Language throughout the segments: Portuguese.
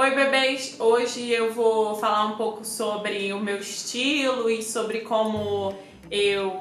Oi, bebês! Hoje eu vou falar um pouco sobre o meu estilo e sobre como eu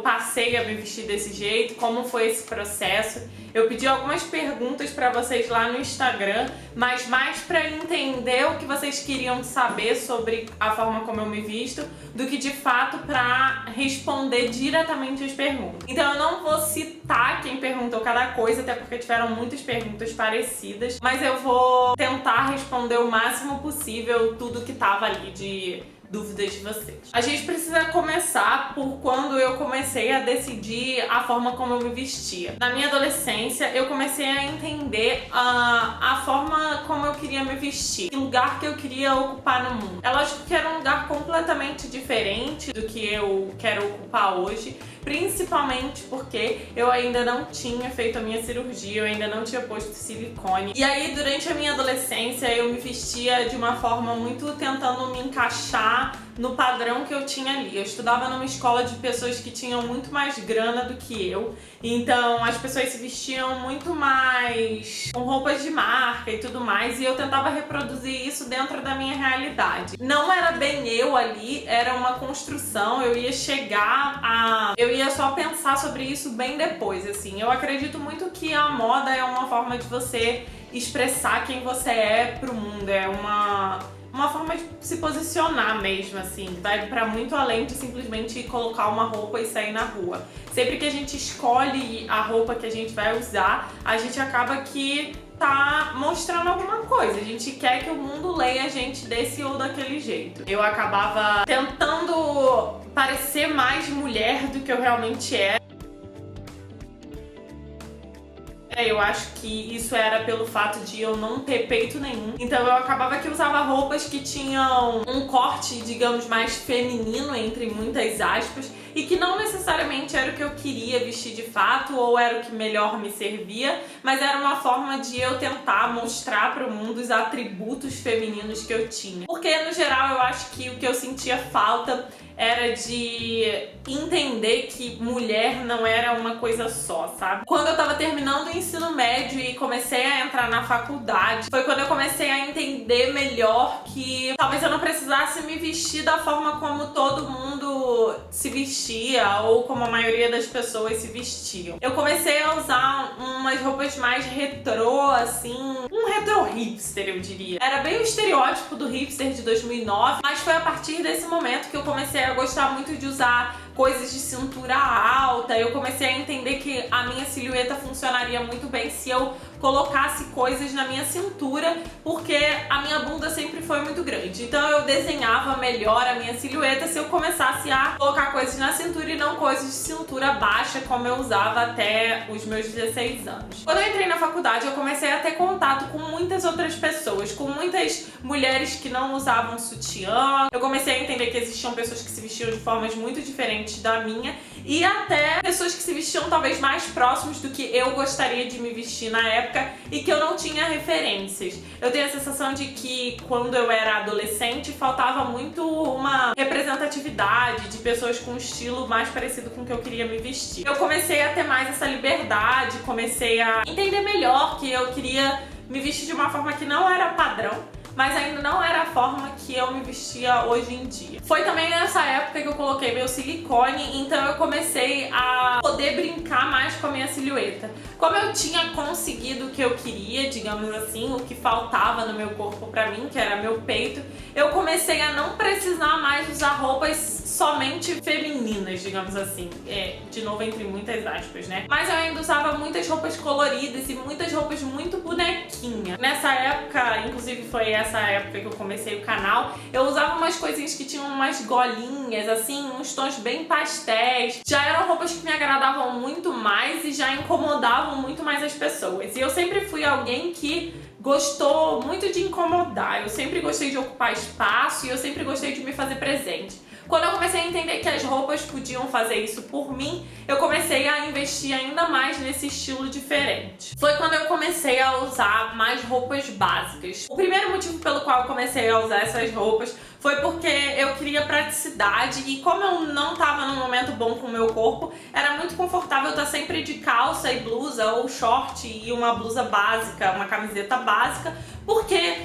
passei a me vestir desse jeito, como foi esse processo. Eu pedi algumas perguntas pra vocês lá no Instagram, mas mais pra entender o que vocês queriam saber sobre a forma como eu me visto, do que de fato pra responder diretamente as perguntas. Então eu não vou citar quem perguntou cada coisa, até porque tiveram muitas perguntas parecidas, mas eu vou tentar responder o máximo possível tudo que tava ali de dúvidas de vocês. A gente precisa começar por quando eu comecei a decidir a forma como eu me vestia. Na minha adolescência, eu comecei a entender a forma como eu queria me vestir, que lugar que eu queria ocupar no mundo. É lógico que era um lugar completamente diferente do que eu quero ocupar hoje, principalmente porque eu ainda não tinha feito a minha cirurgia, eu ainda não tinha posto silicone. E aí, durante a minha adolescência, eu me vestia de uma forma muito tentando me encaixar no padrão que eu tinha ali. Eu estudava numa escola de pessoas que tinham muito mais grana do que eu, então as pessoas se vestiam muito mais com roupas de marca e tudo mais, e eu tentava reproduzir isso dentro da minha realidade. Não era bem eu ali, era uma construção, eu ia só pensar sobre isso bem depois, assim. Eu acredito muito que a moda é uma forma de você expressar quem você é pro mundo, é uma forma de se posicionar mesmo, assim, vai pra muito além de simplesmente colocar uma roupa e sair na rua. Sempre que a gente escolhe a roupa que a gente vai usar, a gente acaba que tá mostrando alguma coisa. A gente quer que o mundo leia a gente desse ou daquele jeito. Eu acabava tentando parecer mais mulher do que eu realmente era. Eu acho que isso era pelo fato de eu não ter peito nenhum. Então eu acabava que usava roupas que tinham um corte, digamos, mais feminino, entre muitas aspas, e que não necessariamente era o que eu queria vestir de fato ou era o que melhor me servia, mas era uma forma de eu tentar mostrar para o mundo os atributos femininos que eu tinha. Porque, no geral, eu acho que o que eu sentia falta era de entender que mulher não era uma coisa só, sabe? Quando eu tava terminando o ensino médio e comecei a entrar na faculdade, foi quando eu comecei a entender melhor que talvez eu não precisasse me vestir da forma como todo mundo se vestia ou como a maioria das pessoas se vestiam. Eu comecei a usar umas roupas mais retrô, assim, um retro hipster, eu diria. Era bem o estereótipo do hipster de 2009, mas foi a partir desse momento que eu comecei a gostar muito de usar coisas de cintura alta. Eu comecei a entender que a minha silhueta funcionaria muito bem se eu colocasse coisas na minha cintura, porque a minha bunda sempre foi muito grande. Então eu desenhava melhor a minha silhueta se eu começasse a colocar coisas na cintura e não coisas de cintura baixa, como eu usava até os meus 16 anos. Quando eu entrei na faculdade, eu comecei a ter contato com muitas outras pessoas, com muitas mulheres que não usavam sutiã. Eu comecei a entender que existiam pessoas que se vestiam de formas muito diferentes da minha, e até pessoas que se vestiam talvez mais próximos do que eu gostaria de me vestir na época e que eu não tinha referências. Eu tenho a sensação de que quando eu era adolescente faltava muito uma representatividade de pessoas com um estilo mais parecido com o que eu queria me vestir. Eu comecei a ter mais essa liberdade, comecei a entender melhor que eu queria me vestir de uma forma que não era padrão, mas ainda não era a forma que eu me vestia hoje em dia. Foi também nessa época que eu coloquei meu silicone, então eu comecei a poder brincar mais com a minha silhueta. Como eu tinha conseguido o que eu queria, digamos assim, o que faltava no meu corpo pra mim, que era meu peito, eu comecei a não precisar mais usar roupas somente femininas, digamos assim. De novo, entre muitas aspas, né? Mas eu ainda usava muitas roupas coloridas e muitas roupas muito bonequinha. Nessa época, inclusive foi essa época que eu comecei o canal, eu usava umas coisinhas que tinham umas golinhas, assim, uns tons bem pastéis. Já eram roupas que me agradavam muito mais e já incomodavam muito mais as pessoas. E eu sempre fui alguém que gostou muito de incomodar. Eu sempre gostei de ocupar espaço e eu sempre gostei de me fazer presente. Quando eu comecei a entender que as roupas podiam fazer isso por mim, eu comecei a investir ainda mais nesse estilo diferente. Foi quando eu comecei a usar mais roupas básicas. O primeiro motivo pelo qual eu comecei a usar essas roupas foi porque eu queria praticidade e como eu não tava num momento bom com o meu corpo, era muito confortável estar sempre de calça e blusa ou short e uma blusa básica, uma camiseta básica, porque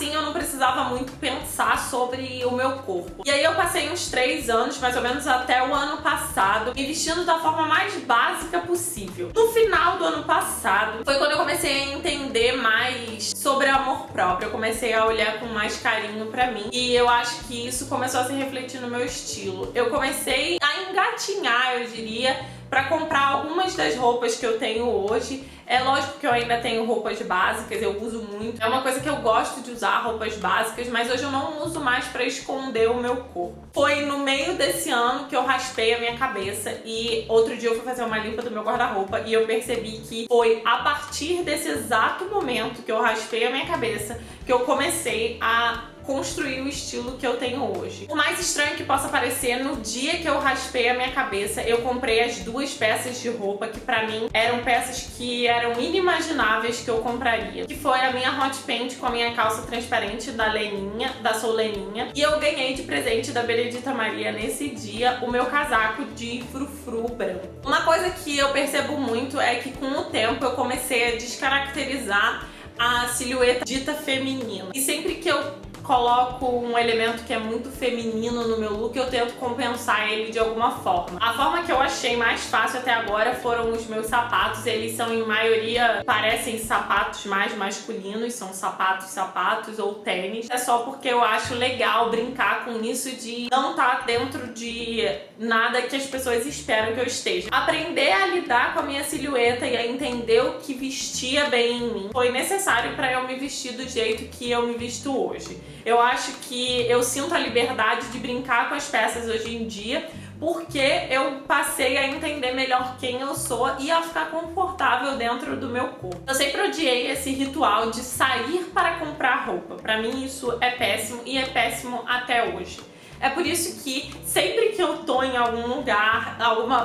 assim eu não precisava muito pensar sobre o meu corpo. E aí eu passei uns 3 anos, mais ou menos até o ano passado, me vestindo da forma mais básica possível. No final do ano passado, foi quando eu comecei a entender mais sobre amor próprio. Eu comecei a olhar com mais carinho pra mim. E eu acho que isso começou a se refletir no meu estilo. Eu comecei a engatinhar, eu diria, pra comprar algumas das roupas que eu tenho hoje. É lógico que eu ainda tenho roupas básicas, eu uso muito. É uma coisa que eu gosto de usar, roupas básicas, mas hoje eu não uso mais pra esconder o meu corpo. Foi no meio desse ano que eu raspei a minha cabeça e outro dia eu fui fazer uma limpa do meu guarda-roupa e eu percebi que foi a partir desse exato momento que eu raspei a minha cabeça que eu comecei a construir o estilo que eu tenho hoje. O mais estranho que possa parecer, no dia que eu raspei a minha cabeça, eu comprei as 2 peças de roupa que pra mim eram peças que eram inimagináveis que eu compraria. Que foi a minha hot pant com a minha calça transparente da Leninha, da Sou Leninha, e eu ganhei de presente da Benedita Maria nesse dia o meu casaco de frufru branco. Uma coisa que eu percebo muito é que com o tempo eu comecei a descaracterizar a silhueta dita feminina. E sempre que eu coloco um elemento que é muito feminino no meu look, eu tento compensar ele de alguma forma. A forma que eu achei mais fácil até agora foram os meus sapatos. Eles são, em maioria, parecem sapatos mais masculinos, são sapatos ou tênis. É só porque eu acho legal brincar com isso de não estar dentro de nada que as pessoas esperam que eu esteja. Aprender a lidar com a minha silhueta e a entender o que vestia bem em mim foi necessário para eu me vestir do jeito que eu me visto hoje. Eu acho que eu sinto a liberdade de brincar com as peças hoje em dia porque eu passei a entender melhor quem eu sou e a ficar confortável dentro do meu corpo. Eu sempre odiei esse ritual de sair para comprar roupa. Pra mim isso é péssimo e é péssimo até hoje. É por isso que sempre que eu tô em algum lugar,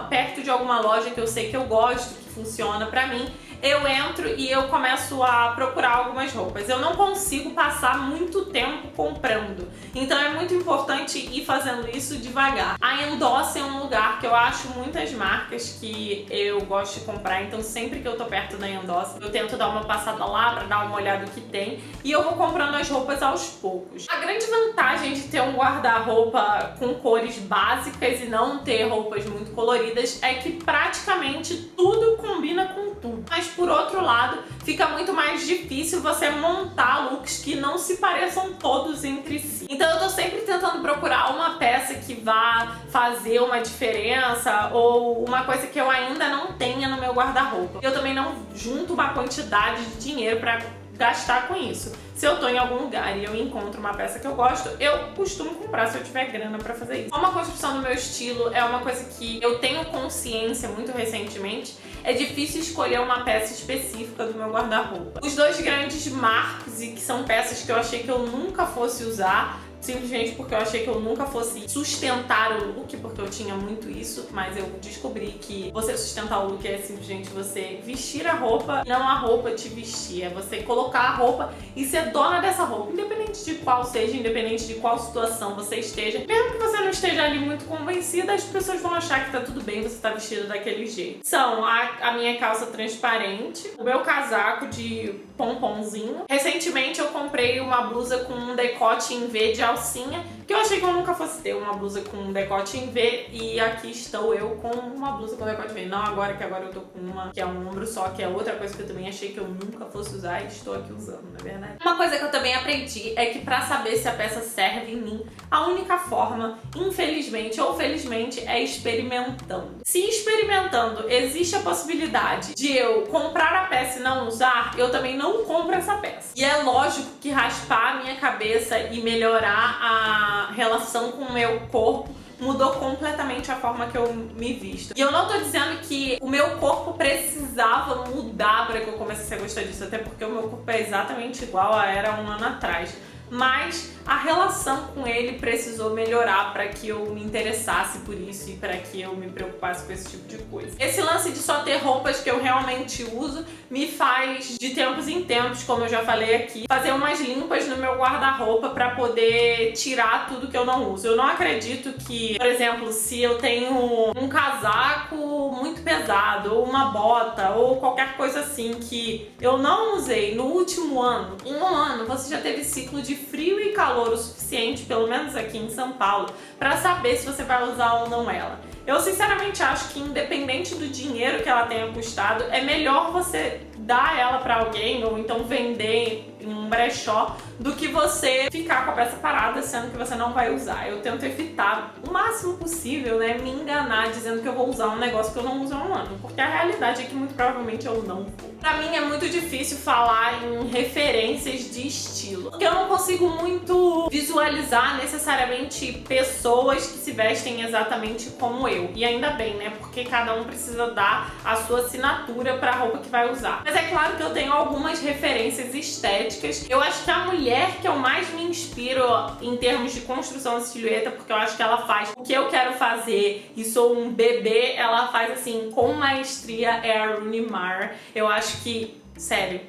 perto de alguma loja que eu sei que eu gosto, que funciona pra mim, eu entro e eu começo a procurar algumas roupas. Eu não consigo passar muito tempo comprando, então é muito importante ir fazendo isso devagar. A Endossa é um lugar que eu acho muitas marcas que eu gosto de comprar, então sempre que eu tô perto da Endossa, eu tento dar uma passada lá pra dar uma olhada no que tem e eu vou comprando as roupas aos poucos. A grande vantagem de ter um guarda-roupa com cores básicas e não ter roupas muito coloridas é que praticamente tudo combina com tudo. Mas por outro lado, fica muito mais difícil você montar looks que não se pareçam todos entre si. Então eu tô sempre tentando procurar uma peça que vá fazer uma diferença ou uma coisa que eu ainda não tenha no meu guarda-roupa. Eu também não junto uma quantidade de dinheiro pra gastar com isso. Se eu tô em algum lugar e eu encontro uma peça que eu gosto, eu costumo comprar se eu tiver grana pra fazer isso. Uma construção do meu estilo é uma coisa que eu tenho consciência muito recentemente. É difícil escolher uma peça específica do meu guarda-roupa. Os 2 grandes marcos, e que são peças que eu achei que eu nunca fosse usar, simplesmente porque eu achei que eu nunca fosse sustentar o look, porque eu tinha muito isso, mas eu descobri que você sustentar o look é simplesmente você vestir a roupa, não a roupa te vestir. É você colocar a roupa e ser dona dessa roupa, independente de qual seja, independente de qual situação você esteja. Mesmo que você não esteja ali muito convencida, as pessoas vão achar que tá tudo bem você tá vestida daquele jeito. São a minha calça transparente, o meu casaco de pomponzinho. Recentemente eu comprei uma blusa com um decote em V de alcinha, que eu achei que eu nunca fosse ter uma blusa com um decote em V, e aqui estou eu com uma blusa com decote em V. Não agora, que agora eu tô com uma que é um ombro só, que é outra coisa que eu também achei que eu nunca fosse usar e estou aqui usando, não é verdade? Uma coisa que eu também aprendi é que pra saber se a peça serve em mim, a única forma, infelizmente ou felizmente, é experimentando. Se experimentando existe a possibilidade de eu comprar a peça e não usar, eu também não compro essa peça. E é lógico que raspar a minha cabeça e melhorar a relação com o meu corpo mudou completamente a forma que eu me visto. E eu não tô dizendo que o meu corpo precisava mudar para que eu começasse a gostar disso, até porque o meu corpo é exatamente igual a era um ano atrás. mas a relação com ele precisou melhorar para que eu me interessasse por isso e para que eu me preocupasse com esse tipo de coisa. Esse lance de só ter roupas que eu realmente uso me faz, de tempos em tempos, como eu já falei aqui, fazer umas limpas no meu guarda-roupa para poder tirar tudo que eu não uso. Eu não acredito que, por exemplo, se eu tenho um casaco muito pesado, ou uma bota, ou qualquer coisa assim que eu não usei no último ano, em um ano você já teve ciclo de frio e calor o suficiente, pelo menos aqui em São Paulo, para saber se você vai usar ou não ela. Eu sinceramente acho que, independente do dinheiro que ela tenha custado, é melhor você dar ela para alguém ou então vender em um brechó do que você ficar com a peça parada sendo que você não vai usar. Eu tento evitar o máximo possível, né, me enganar dizendo que eu vou usar um negócio que eu não uso há um ano, porque a realidade é que muito provavelmente eu não vou. Pra mim é muito difícil falar em referências de estilo, porque eu não consigo muito visualizar necessariamente pessoas que se vestem exatamente como eu. E ainda bem, né, porque cada um precisa dar a sua assinatura pra roupa que vai usar. Mas é claro que eu tenho algumas referências estéticas. Eu acho que a mulher que eu mais me inspiro em termos de construção de silhueta, porque eu acho que ela faz o que eu quero fazer e sou um bebê, ela faz assim com maestria, é a Rooney Mara. Eu acho que, sério,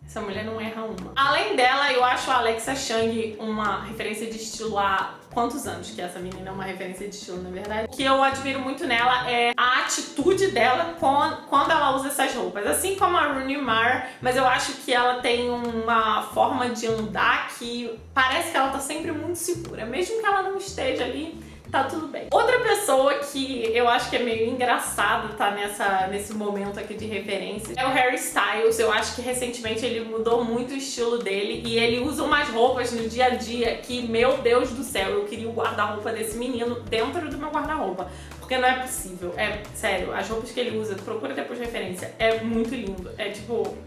essa mulher não erra uma. Além dela, eu acho a Alexa Chung uma referência de estilo há quantos anos que essa menina é uma referência de estilo, na verdade. O que eu admiro muito nela é a atitude dela quando ela usa essas roupas. Assim como a Rooney Mara, mas eu acho que ela tem uma forma de andar que parece que ela tá sempre muito segura. Mesmo que ela não esteja ali, tá tudo bem. Outra pessoa que eu acho que é meio engraçado tá nesse momento aqui de referência é o Harry Styles. Eu acho que recentemente ele mudou muito o estilo dele e ele usa umas roupas no dia a dia que, meu Deus do céu, eu queria o guarda-roupa desse menino dentro do meu guarda-roupa. Porque não é possível. É sério, as roupas que ele usa, procura depois de referência, é muito lindo. É tipo...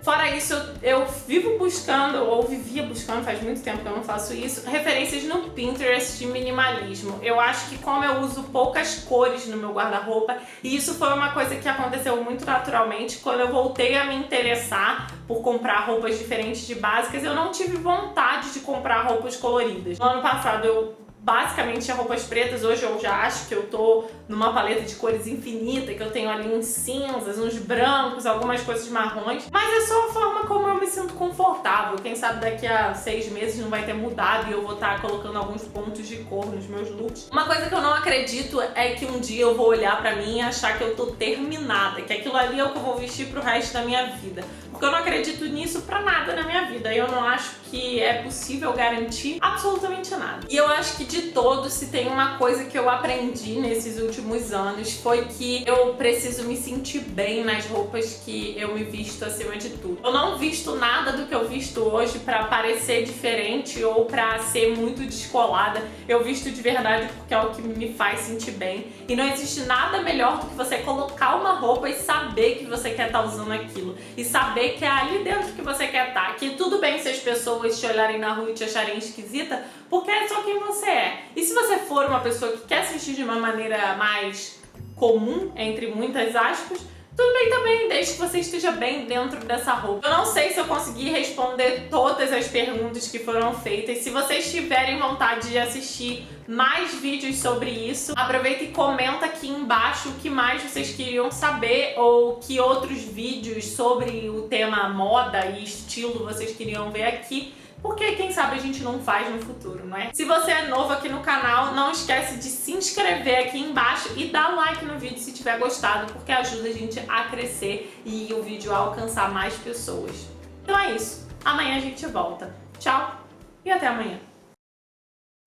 Fora isso, eu vivo buscando, ou vivia buscando, faz muito tempo que eu não faço isso, referências no Pinterest de minimalismo. Eu acho que como eu uso poucas cores no meu guarda-roupa, e isso foi uma coisa que aconteceu muito naturalmente, quando eu voltei a me interessar por comprar roupas diferentes de básicas, eu não tive vontade de comprar roupas coloridas. No ano passado eu basicamente tinha roupas pretas, hoje eu já acho que eu tô numa paleta de cores infinita, que eu tenho ali uns cinzas, uns brancos, algumas coisas marrons, mas é só a forma como eu me sinto confortável. Quem sabe daqui a 6 meses não vai ter mudado e eu vou estar colocando alguns pontos de cor nos meus looks. Uma coisa que eu não acredito é que um dia eu vou olhar pra mim e achar que eu tô terminada, que aquilo ali é o que eu vou vestir pro resto da minha vida. Porque eu não acredito nisso pra nada na minha vida. Eu não acho que é possível garantir absolutamente nada. E eu acho que de todos, se tem uma coisa que eu aprendi nesses últimos anos, foi que eu preciso me sentir bem nas roupas que eu me visto acima de tudo. Eu não visto nada do que eu visto hoje pra parecer diferente ou pra ser muito descolada. Eu visto de verdade porque é o que me faz sentir bem. E não existe nada melhor do que você colocar uma roupa e saber que você quer estar usando aquilo. E saber que é ali dentro que você quer estar. Que tudo bem se as pessoas te olharem na rua e te acharem esquisita, porque é só quem você é. E se você for uma pessoa que quer se vestir de uma maneira mais comum, entre muitas aspas, tudo bem também, desde que você esteja bem dentro dessa roupa. Eu não sei se eu consegui responder todas as perguntas que foram feitas. Se vocês tiverem vontade de assistir mais vídeos sobre isso, aproveita e comenta aqui embaixo o que mais vocês queriam saber ou que outros vídeos sobre o tema moda e estilo vocês queriam ver aqui. Porque quem sabe a gente não faz no futuro, não é? Se você é novo aqui no canal, não esquece de se inscrever aqui embaixo e dar like no vídeo se tiver gostado, porque ajuda a gente a crescer e o vídeo a alcançar mais pessoas. Então é isso. Amanhã a gente volta. Tchau e até amanhã.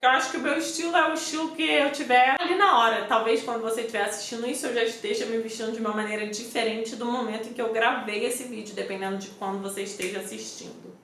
Eu acho que o meu estilo é o estilo que eu tiver ali na hora. Talvez quando você estiver assistindo isso eu já esteja me vestindo de uma maneira diferente do momento em que eu gravei esse vídeo, dependendo de quando você esteja assistindo.